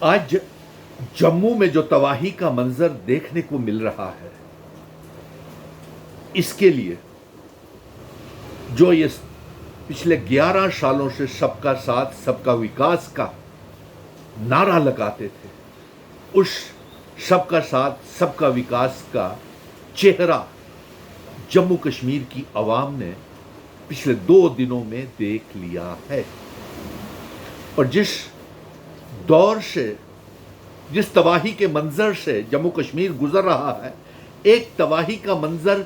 आज जम्मू में जो तबाही का मंजर देखने को मिल रहा है, इसके लिए जो ये पिछले 11 सालों से सबका साथ सबका विकास का नारा लगाते थे, उस सबका साथ सबका विकास का चेहरा जम्मू कश्मीर की आवाम ने पिछले 2 दिनों में देख लिया है। और जिस दौर से, जिस तबाही के मंजर से जम्मू कश्मीर गुजर रहा है, एक तबाही का मंजर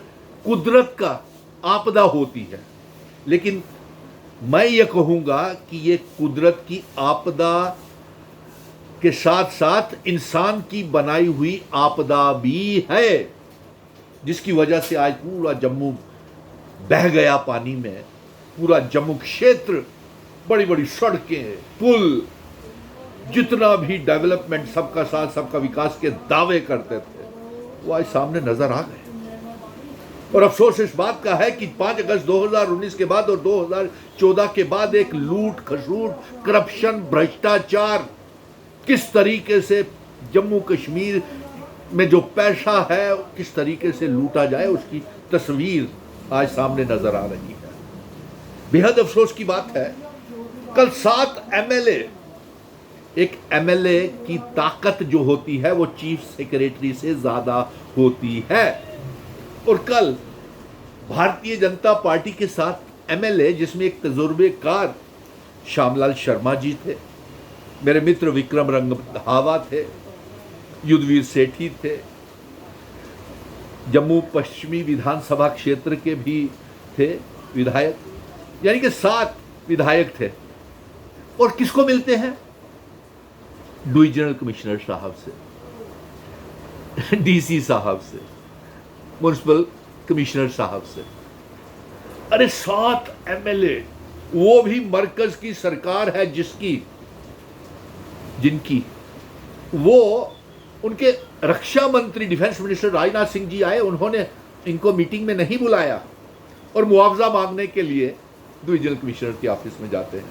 कुदरत का आपदा होती है, लेकिन मैं ये कहूँगा कि ये कुदरत की आपदा के साथ साथ इंसान की बनाई हुई आपदा भी है, जिसकी वजह से आज पूरा जम्मू बह गया पानी में। पूरा जम्मू क्षेत्र, बड़ी बड़ी सड़कें, पुल, जितना भी डेवलपमेंट सबका साथ सबका विकास के दावे करते थे, वो आज सामने नजर आ गए। और अफसोस इस बात का है कि 5 अगस्त 2019 के बाद और 2014 के बाद एक लूट खसूट, करप्शन, भ्रष्टाचार, किस तरीके से जम्मू कश्मीर में जो पैसा है किस तरीके से लूटा जाए, उसकी तस्वीर आज सामने नजर आ रही है। बेहद अफसोस की बात है, कल 7 एमएलए, एक एमएलए की ताकत जो होती है वो चीफ सेक्रेटरी से ज्यादा होती है। और कल भारतीय जनता पार्टी के 7 एमएलए, जिसमें एक तजुर्बेकार श्यामलाल शर्मा जी थे, मेरे मित्र विक्रम रंधावा थे, युद्धवीर सेठी थे, जम्मू पश्चिमी विधानसभा क्षेत्र के भी थे विधायक, यानी कि 7 विधायक थे। और किसको मिलते हैं? डिविजनल कमिश्नर साहब से, डीसी साहब से, म्युनिसिपल कमिश्नर साहब से। अरे 7 एमएलए, वो भी मरकज की सरकार है जिनकी वो उनके रक्षा मंत्री डिफेंस मिनिस्टर राजनाथ सिंह जी आए, उन्होंने इनको मीटिंग में नहीं बुलाया और मुआवजा मांगने के लिए डिविजनल कमिश्नर के ऑफिस में जाते हैं।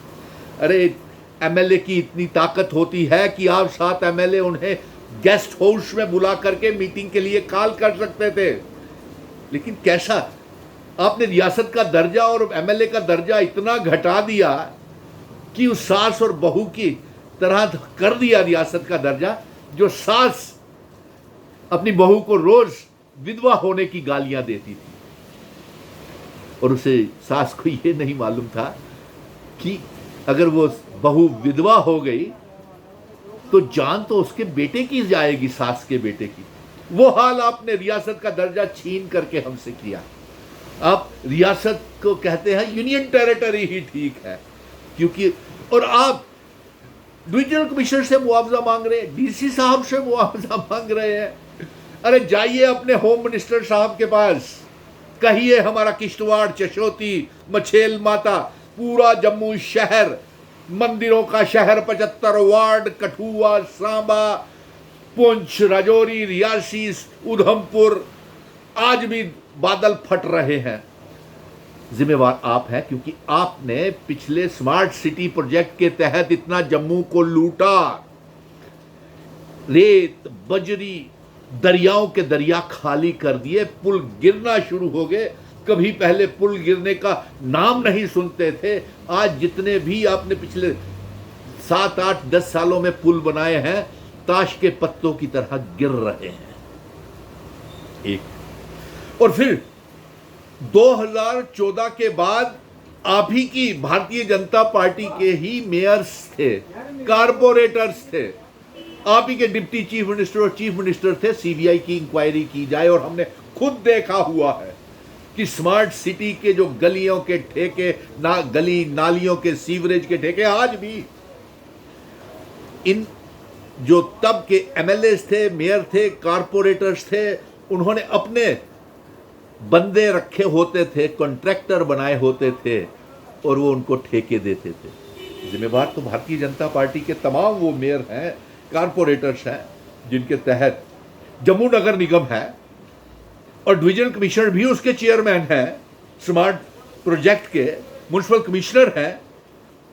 अरे एमएलए की इतनी ताकत होती है कि आप 7 एमएलए उन्हें गेस्ट हाउस में बुला करके मीटिंग के लिए कॉल कर सकते थे, लेकिन कैसा आपने रियासत का दर्जा और एमएलए का दर्जा इतना घटा दिया कि उस सास और बहू की तरह कर दिया रियासत का दर्जा, जो सास अपनी बहू को रोज विधवा होने की गालियां देती थी, और उसे सास को यह नहीं मालूम था कि अगर वो बहू विधवा हो गई तो जान तो उसके बेटे की जाएगी, सास के बेटे की। वो हाल आपने रियासत का दर्जा छीन करके हमसे किया। आप रियासत को कहते हैं यूनियन टेरिटरी ही ठीक है, क्योंकि और आप डिविजनल कमिश्नर से मुआवजा मांग रहे हैं, डीसी साहब से मुआवजा मांग रहे हैं। अरे जाइए अपने होम मिनिस्टर साहब के पास, कहिए हमारा किश्तवाड़, चशोती, मछेल माता, पूरा जम्मू शहर, मंदिरों का शहर, 75 वार्ड, कठुआ, सांबा, पुंछ, राजौरी, रियासी, उधमपुर, आज भी बादल फट रहे हैं। जिम्मेवार आप हैं, क्योंकि आपने पिछले स्मार्ट सिटी प्रोजेक्ट के तहत इतना जम्मू को लूटा। रेत, बजरी, दरियाओं के दरिया खाली कर दिए, पुल गिरना शुरू हो गए। कभी पहले पुल गिरने का नाम नहीं सुनते थे, आज जितने भी आपने पिछले 7, 8, 10 सालों में पुल बनाए हैं, ताश के पत्तों की तरह गिर रहे हैं। एक और फिर 2014 के बाद आप ही की भारतीय जनता पार्टी के ही मेयर्स थे, कारपोरेटर्स थे, आप ही के डिप्टी चीफ मिनिस्टर और चीफ मिनिस्टर थे। सीबीआई की इंक्वायरी की जाए, और हमने खुद देखा हुआ है कि स्मार्ट सिटी के जो गलियों के ठेके, गली नालियों के सीवरेज के ठेके, आज भी इन जो तब के एमएलए थे, मेयर थे, कारपोरेटर्स थे, उन्होंने अपने बंदे रखे होते थे, कॉन्ट्रैक्टर बनाए होते थे, और वो उनको ठेके देते थे। जिम्मेवार तो भारतीय जनता पार्टी के तमाम वो मेयर हैं, कारपोरेटर्स हैं, जिनके तहत जम्मू नगर निगम है और डिविजनल कमिश्नर भी उसके चेयरमैन हैं, स्मार्ट प्रोजेक्ट के म्युनिसिपल कमिश्नर हैं।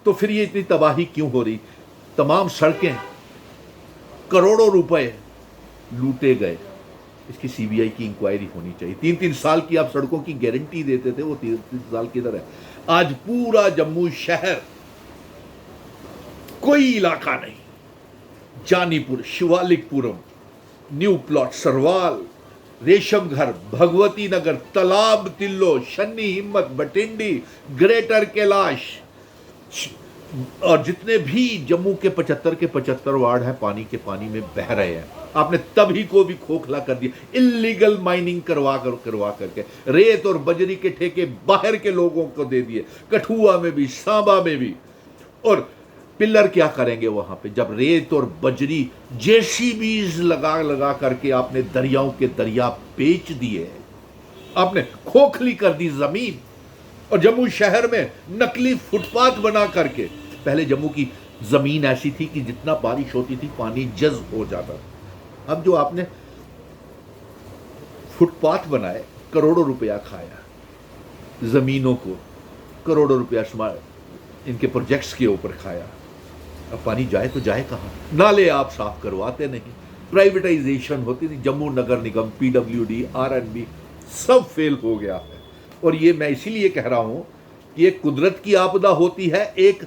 तो फिर ये इतनी तबाही क्यों हो रही? तमाम सड़कें करोड़ों रुपए लूटे गए। इसकी सीबीआई की इंक्वायरी होनी चाहिए। 3-3 साल की आप सड़कों की गारंटी देते थे, वो 3-3 साल किधर है? आज पूरा जम्मू शहर, कोई इलाका नहीं, जानीपुर, शिवालिकपुरम, न्यू प्लॉट, सरवाल, रेशम घर, भगवती नगर, तालाब तिल्लो, शन्नी हिम्मत, बटिंडी, ग्रेटर कैलाश और जितने भी जम्मू के 75 वार्ड हैं, पानी के पानी में बह रहे हैं। आपने तभी को भी खोखला कर दिया, इलीगल माइनिंग करवा करके रेत और बजरी के ठेके बाहर के लोगों को दे दिए, कठुआ में भी, सांबा में भी। और पिलर क्या करेंगे वहां पे, जब रेत और बजरी जेसीबीज लगा करके आपने दरियाओं के दरिया बेच दिए, आपने खोखली कर दी जमीन। और जम्मू शहर में नकली फुटपाथ बना करके, पहले जम्मू की जमीन ऐसी थी कि जितना बारिश होती थी पानी जज्ब हो जाता था। अब जो आपने फुटपाथ बनाए, करोड़ों रुपया खाया, जमीनों को करोड़ों रुपया इनके प्रोजेक्ट्स के ऊपर खाया। अब पानी जाए तो जाए कहां? नाले आप साफ करवाते नहीं, प्राइवेटाइजेशन होती नहीं, जम्मू नगर निगम, पीडब्ल्यूडी, आरएनबी सब फेल हो गया है। और ये मैं इसीलिए कह रहा हूं कि एक कुदरत की आपदा होती है, एक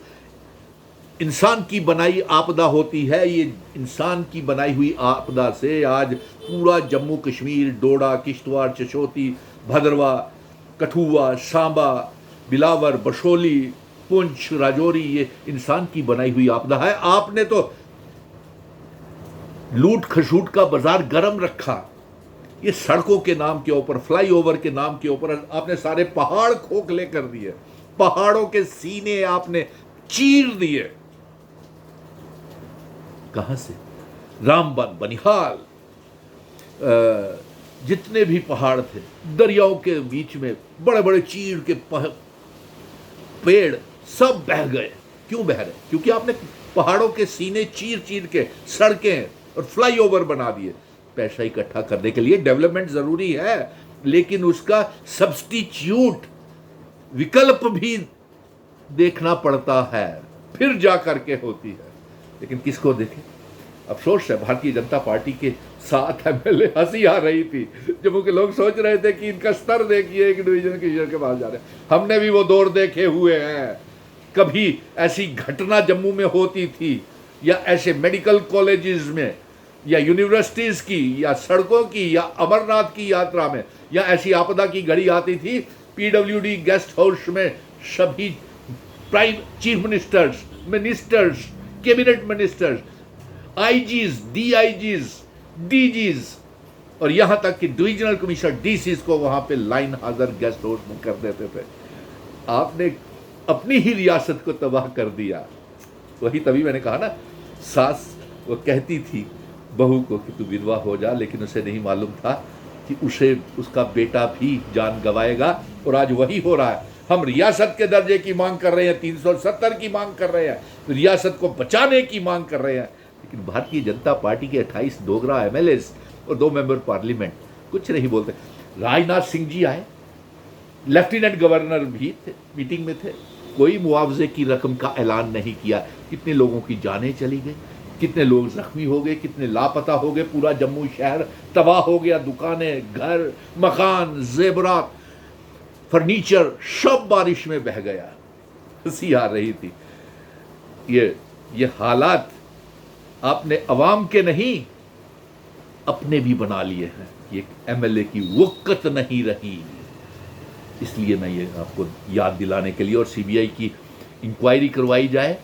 इंसान की बनाई आपदा होती है। ये इंसान की बनाई हुई आपदा से आज पूरा जम्मू कश्मीर, डोडा, किश्तवाड़, चशोती, भद्रवा, कठुआ, सांबा, बिलावर, बशोली, पुंछ, राजौरी, ये इंसान की बनाई हुई आपदा है। आपने तो लूट खसूट का बाजार गर्म रखा। ये सड़कों के नाम के ऊपर, फ्लाईओवर के नाम के ऊपर आपने सारे पहाड़ खोखले कर दिए, पहाड़ों के सीने आपने चीर दिए। कहां से? रामबन, बनिहाल, जितने भी पहाड़ थे, दरियाओं के बीच में बड़े बड़े चीड़ के पेड़ सब बह गए। क्यों बह रहे? क्योंकि आपने पहाड़ों के सीने चीर चीर के सड़कें और फ्लाईओवर बना दिए। पैसा इकट्ठा करने के लिए डेवलपमेंट जरूरी है, लेकिन उसका सब्स्टिट्यूट विकल्प भी देखना पड़ता है, फिर जा करके होती है। लेकिन किसको देखें? अफसोस है, भारतीय जनता पार्टी के 7 एमएलए, हंसी आ रही थी जम्मू के लोग, सोच रहे थे कि इनका स्तर देखिए, एक डिवीजन किशोर के पास जा रहे हैं। हमने भी वो दौर देखे हुए हैं। कभी ऐसी घटना जम्मू में होती थी, या ऐसे मेडिकल कॉलेजेस में, या यूनिवर्सिटीज की, या सड़कों की, या अमरनाथ की यात्रा में, या ऐसी आपदा की घड़ी आती थी, पीडब्ल्यूडी गेस्ट हाउस में सभी prime chief ministers, cabinet ministers, IGs, DIGs, DGs और यहां तक कि डिविजनल कमिश्नर, डीसीज को वहां पे लाइन हाजिर गेस्ट हाउस में कर देते थे। आपने अपनी ही रियासत को तबाह कर दिया। वही तभी मैंने कहा ना, सास वो कहती थी बहू को कि तू विधवा हो जा, लेकिन उसे नहीं मालूम था कि उसे उसका बेटा भी जान गंवाएगा। और आज वही हो रहा है। हम रियासत के दर्जे की मांग कर रहे हैं, 370 की मांग कर रहे हैं, रियासत को बचाने की मांग कर रहे हैं, लेकिन भारतीय जनता पार्टी के 28 डोगरा एमएलएस और 2 मेंबर पार्लियामेंट कुछ नहीं बोलते। राजनाथ सिंह जी आए, लेफ्टिनेंट गवर्नर भी थे, मीटिंग में थे, कोई मुआवजे की रकम का ऐलान नहीं किया। कितने लोगों की जानें चली गई, कितने लोग जख्मी हो गए, कितने लापता हो गए, पूरा जम्मू शहर तबाह हो गया, दुकानें, घर, मकान, जेवरात, फर्नीचर सब बारिश में बह गया। हंसी आ रही थी। ये हालात आपने अवाम के नहीं, अपने भी बना लिए हैं। ये एमएलए की वक़्त नहीं रही। इसलिए मैं ये आपको याद दिलाने के लिए, और सीबीआई की इंक्वायरी करवाई जाए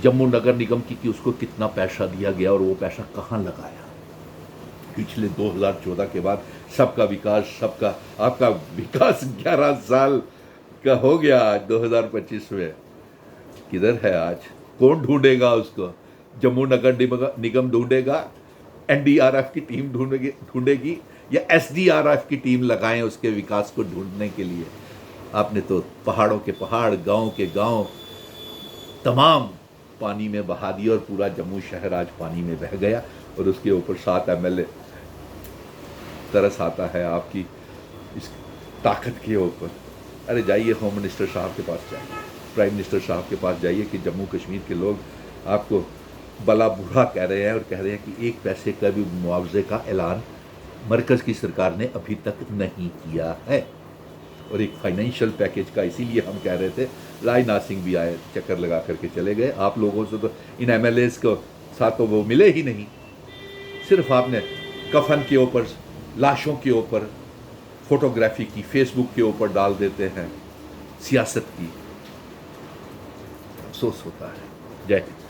जम्मू नगर निगम की कि उसको कितना पैसा दिया गया और वो पैसा कहाँ लगाया। पिछले 2014 के बाद सबका विकास, आपका विकास 11 साल का हो गया। आज 2025 में किधर है? आज कौन ढूंढेगा उसको? जम्मू नगर निगम ढूंढेगा, एनडीआरएफ की टीम ढूंढेगी, या एसडीआरएफ की टीम लगाएं उसके विकास को ढूंढने के लिए? आपने तो पहाड़ों के पहाड़, गांव के गांव तमाम पानी में बहा दिया, और पूरा जम्मू शहर आज पानी में बह गया। और उसके ऊपर 7 एमएलए। तरस आता है आपकी इस ताकत के ऊपर। अरे जाइए होम मिनिस्टर साहब के पास जाइए, प्राइम मिनिस्टर साहब के पास जाइए कि जम्मू कश्मीर के लोग आपको भला बुरा कह रहे हैं और कह रहे हैं कि 1 पैसे का भी मुआवजे का ऐलान मरकज़ की सरकार ने अभी तक नहीं किया है। और एक फाइनेंशियल पैकेज का इसीलिए हम कह रहे थे, राजनाथ सिंह भी आए, चक्कर लगा करके चले गए। आप लोगों से तो इन एमएलएस को साथ तो वो मिले ही नहीं, सिर्फ आपने कफन के ऊपर, लाशों के ऊपर फोटोग्राफी की, फेसबुक के ऊपर डाल देते हैं सियासत की। अफसोस होता है। जय हिंद।